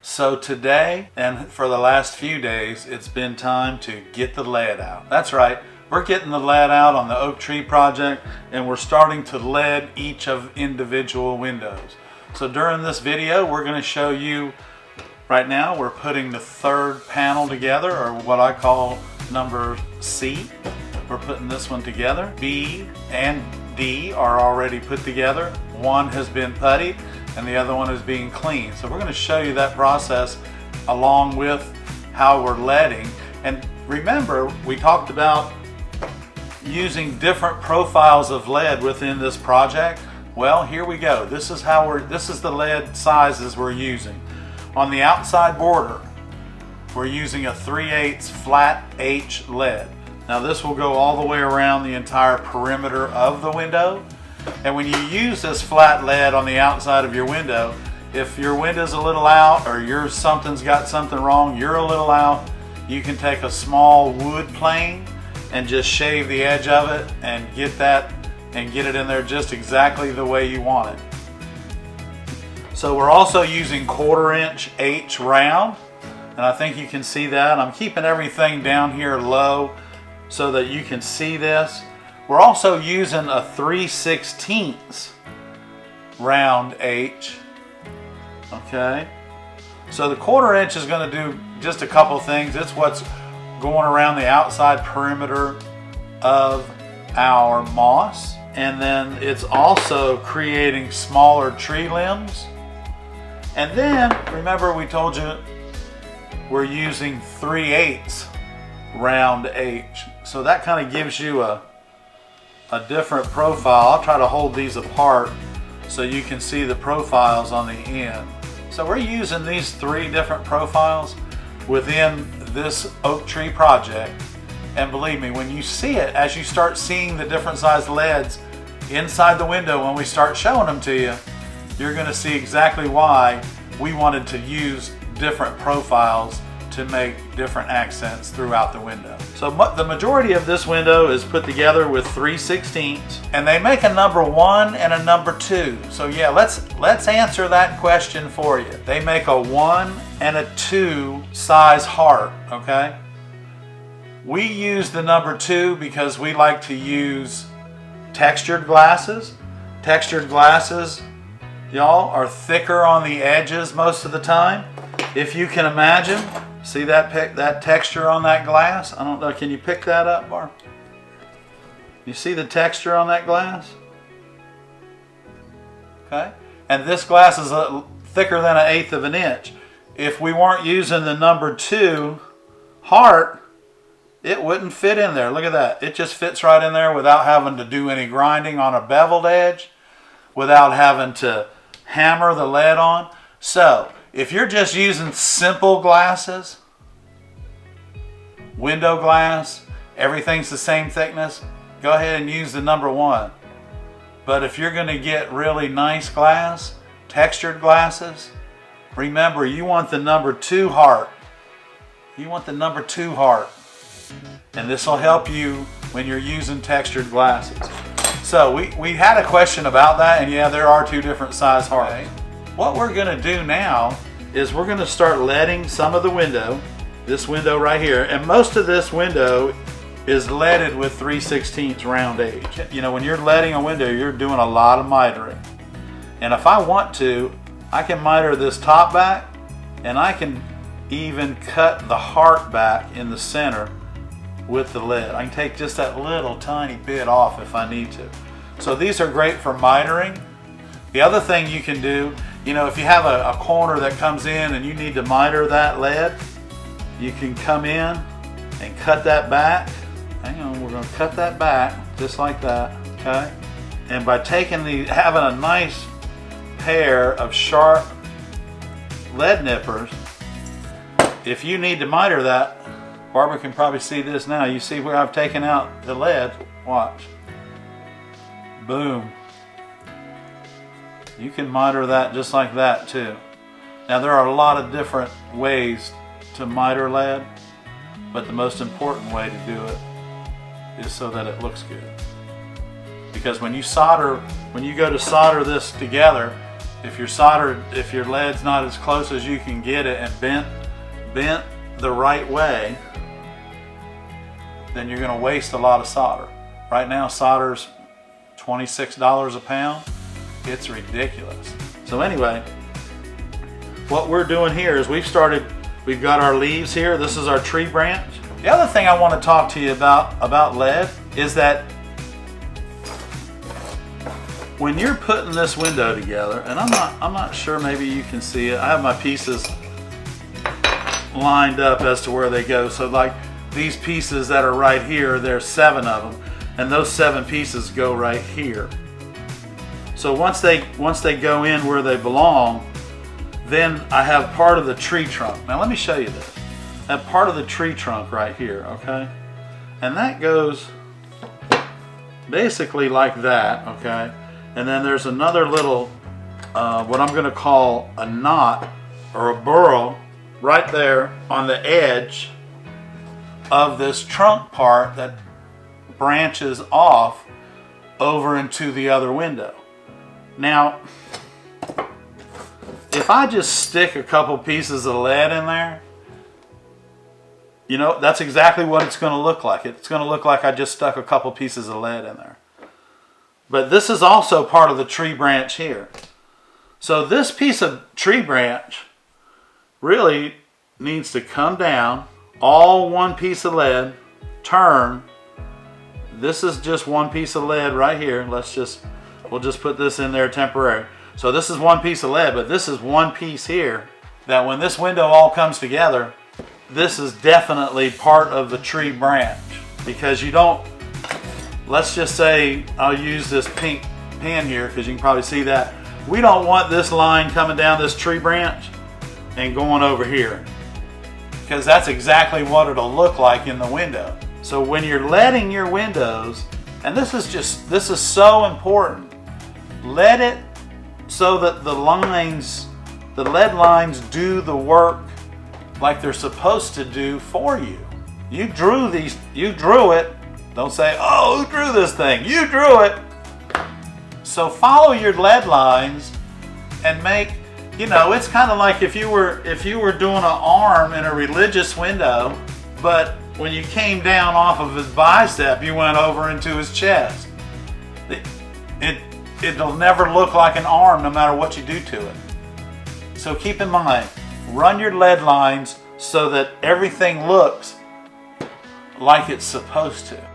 So today and for the last few days, it's been time to get the lead out. That's right, we're getting the lead out on the oak tree project, and we're starting to lead each of individual windows. So during this video, we're going to show you, right now we're putting the third panel together, or what I call number C. We're putting this one together. B and D are already put together. One has been puttied and the other one is being cleaned. So we're going to show you that process along with how we're leading. And remember, we talked about using different profiles of lead within this project. Well, here we go. This is the lead sizes we're using. On the outside border, we're using a 3/8 flat H lead. Now this will go all the way around the entire perimeter of the window. And when you use this flat lead on the outside of your window, if your window's a little out or something's got something wrong, you're a little out, you can take a small wood plane and just shave the edge of it and get it in there just exactly the way you want it. So we're also using 1/4 inch H round, and I think you can see that. I'm keeping everything down here low so that you can see this. We're also using a 3/16 round H. Okay, so the 1/4 inch is going to do just a couple things. It's what's going around the outside perimeter of our moss, and then it's also creating smaller tree limbs. And then remember, we told you we're using 3/8 round H, so that kind of gives you a different profile. I'll try to hold these apart so you can see the profiles on the end. So we're using these 3 different profiles within this oak tree project, and believe me, when you see it, as you start seeing the different size leads inside the window when we start showing them to you, you're going to see exactly why we wanted to use different profiles to make different accents throughout the window. So the majority of this window is put together with 3/16, and they make a number 1 and a number 2. So yeah, let's answer that question for you. They make a 1 and a 2 size heart, okay? We use the number 2 because we like to use textured glasses. Textured glasses, y'all, are thicker on the edges most of the time. If you can imagine, see that texture on that glass? I don't know, can you pick that up, Barb? You see the texture on that glass? Okay, and this glass is thicker than 1/8 of an inch. If we weren't using the number 2 heart, it wouldn't fit in there. Look at that, it just fits right in there without having to do any grinding on a beveled edge, without having to hammer the lead on. So if you're just using simple glasses, window glass, everything's the same thickness, go ahead and use the number 1. But if you're going to get really nice glass, textured glasses, remember, you want the number 2 heart. You want the number 2 heart. And this will help you when you're using textured glasses. So we had a question about that, and yeah, there are 2 different size hearts. Okay. What we're going to do now is we're going to start leading some of the window, this window right here, and most of this window is leaded with 3/16 round H. You know, when you're leading a window, you're doing a lot of mitering. And if I want to, I can miter this top back, and I can even cut the heart back in the center with the lead. I can take just that little tiny bit off if I need to. So these are great for mitering. The other thing you can do, you know, if you have a corner that comes in and you need to miter that lead, you can come in and cut that back. Hang on, we're going to cut that back just like that, okay? And by having a nice pair of sharp lead nippers, if you need to miter that, Barbara can probably see this now. You see where I've taken out the lead? Watch. Boom. You can miter that just like that too. Now there are a lot of different ways to miter lead, but the most important way to do it is so that it looks good. Because when you go to solder this together, if your lead's not as close as you can get it and bent the right way, then you're going to waste a lot of solder. Right now solder's $26 a pound. It's ridiculous. So anyway, what we're doing here is we've got our leaves here. This is our tree branch. The other thing I want to talk to you about lead is that when you're putting this window together, and I'm not sure, maybe you can see it. I have my pieces lined up as to where they go. So like these pieces that are right here, there's 7 of them, and those 7 pieces go right here. So once they go in where they belong, then I have part of the tree trunk. Now let me show you this. I have part of the tree trunk right here, okay? And that goes basically like that, okay? And then there's another little, what I'm gonna call a knot or a burrow right there on the edge of this trunk part that branches off over into the other window. Now, if I just stick a couple pieces of lead in there, you know, that's exactly what it's going to look like. It's going to look like I just stuck a couple pieces of lead in there. But this is also part of the tree branch here. So this piece of tree branch really needs to come down, all one piece of lead, turn. This is just one piece of lead right here. We'll just put this in there temporary. So this is one piece of lead, but this is one piece here that when this window all comes together, this is definitely part of the tree branch, because you don't, let's just say I'll use this pink pen here because you can probably see that. We don't want this line coming down this tree branch and going over here, because that's exactly what it'll look like in the window. So when you're leading your windows, and this is so important, lead it so that the lead lines do the work like they're supposed to do for you. You drew it. Don't say, oh, who drew this thing? You drew it. So follow your lead lines and make, you know, it's kind of like if you were doing an arm in a religious window, but when you came down off of his bicep, you went over into his chest. It'll never look like an arm no matter what you do to it. So keep in mind, run your lead lines so that everything looks like it's supposed to.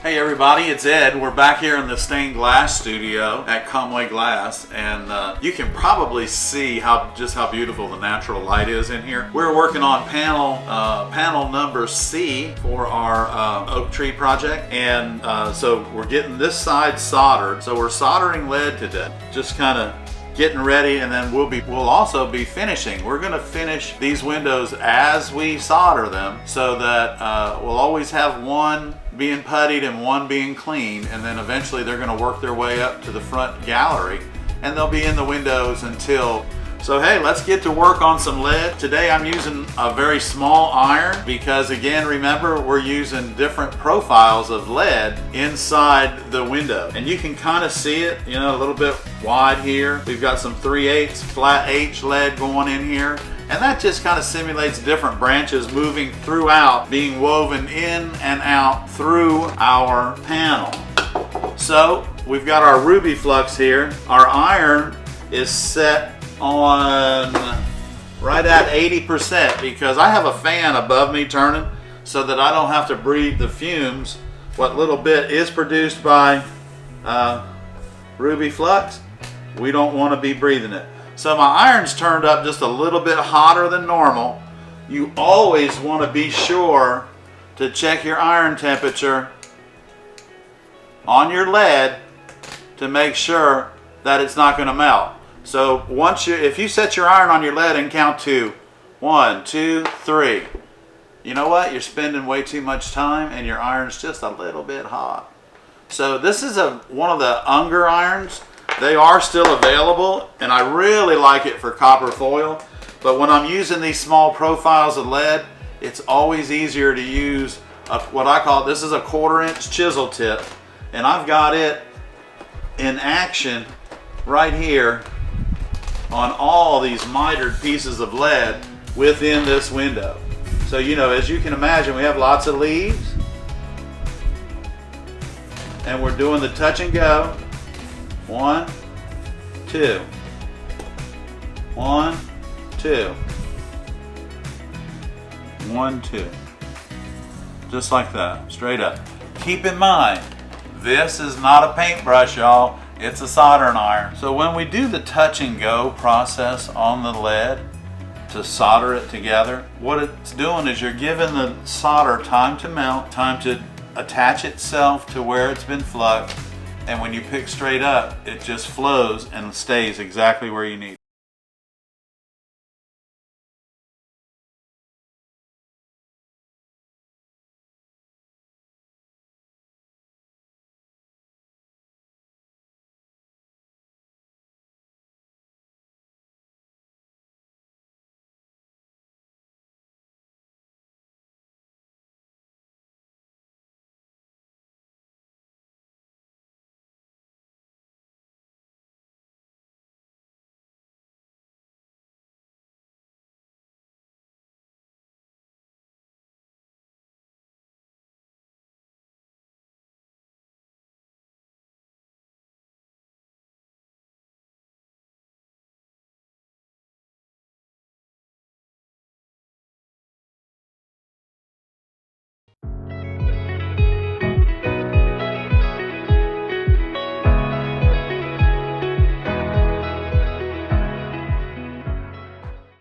Hey everybody, it's Ed. We're back here in the stained glass studio at ARTyRV Glass, and you can probably see just how beautiful the natural light is in here. We're working on panel number C for our oak tree project, and so we're getting this side soldered. So we're soldering lead today, just kind of getting ready, and then we'll also be finishing. We're going to finish these windows as we solder them, so that we'll always have one being puttied and one being clean, and then eventually they're going to work their way up to the front gallery and they'll be in the windows until. So hey, let's get to work on some lead. Today I'm using a very small iron because, again, remember, we're using different profiles of lead inside the window, and you can kind of see it, you know, a little bit wide here. We've got some 3/8 flat H lead going in here, and that just kind of simulates different branches moving throughout, being woven in and out through our panel. So we've got our ruby flux here. Our iron is set on right at 80% because I have a fan above me turning so that I don't have to breathe the fumes. What little bit is produced by ruby flux, we don't want to be breathing it. So my iron's turned up just a little bit hotter than normal. You always want to be sure to check your iron temperature on your lead to make sure that it's not going to melt. So if you set your iron on your lead and count to 1, 2, 3, you know what? You're spending way too much time and your iron's just a little bit hot. So this is one of the Unger irons. They are still available, and I really like it for copper foil. But when I'm using these small profiles of lead, it's always easier to use what I call, this is a 1/4 inch chisel tip, and I've got it in action right here on all these mitered pieces of lead within this window. So, you know, as you can imagine, we have lots of leaves, and we're doing the touch and go. 1, 2. 1, 2. 1, 2. Just like that, straight up. Keep in mind, this is not a paintbrush, y'all. It's a soldering iron. So when we do the touch and go process on the lead to solder it together, what it's doing is you're giving the solder time to melt, time to attach itself to where it's been fluxed, and when you pick straight up, it just flows and stays exactly where you need it.